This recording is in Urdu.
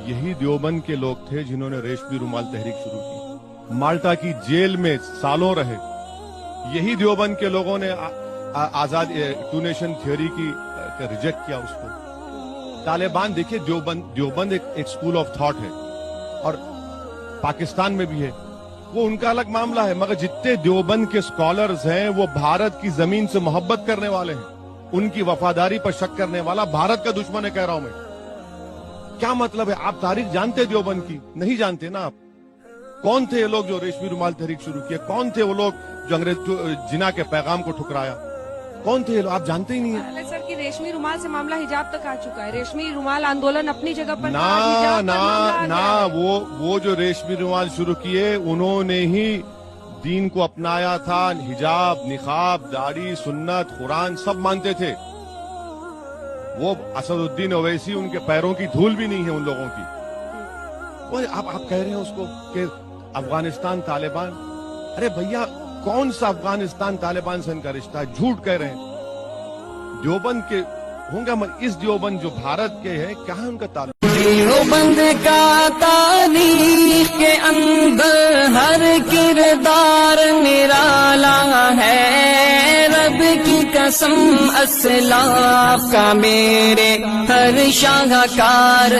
یہی دیوبند کے لوگ تھے جنہوں نے ریشمی رومال تحریک شروع کی، مالٹا کی جیل میں سالوں رہے. یہی دیوبند کے لوگوں نے آزاد ٹو نیشن تھیوری کی ریجیکٹ کیا اس کو. طالبان دیکھیے دیوبند ایک اسکول آف تھاٹ ہے اور پاکستان میں بھی ہے، وہ ان کا الگ معاملہ ہے، مگر جتنے دیوبند کے اسکالرز ہیں وہ بھارت کی زمین سے محبت کرنے والے ہیں. ان کی وفاداری پر شک کرنے والا بھارت کا دشمن ہے، کہہ رہا ہوں میں. کیا مطلب ہے؟ آپ تاریخ جانتے دیوبند کی؟ نہیں جانتے نا آپ. کون تھے یہ لوگ جو ریشمی رومال تحریک شروع کیا؟ کون تھے وہ لوگ جو انگریز جنا کے پیغام کو ٹھکرایا؟ کون تھے یہ لوگ؟ آپ جانتے ہی نہیں ہیں. سر کی ریشمی رومال سے معاملہ حجاب تک آ چکا ہے. ریشمی رومال آندولن اپنی جگہ پر وہ جو ریشمی رومال شروع کیے انہوں نے ہی دین کو اپنایا تھا. حجاب، نقاب، داڑھی، سنت، قرآن سب مانتے تھے. وہ اسد الدین اویسی ان کے پیروں کی دھول بھی نہیں ہے ان لوگوں کی. آپ کہہ رہے ہیں اس کو کہ افغانستان طالبان. ارے بھیا کون سا افغانستان طالبان سے ان کا رشتہ ہے؟ جھوٹ کہہ رہے ہیں. دیوبند کے ہوں گے، اس دیوبند جو بھارت کے ہیں کیا ہے ان کا تعلق؟ دیوبند کا تاریخ کے اندر ہر کردار نرالا ہے. رب کی قسم اسلاف کا میرے ہر شاہکار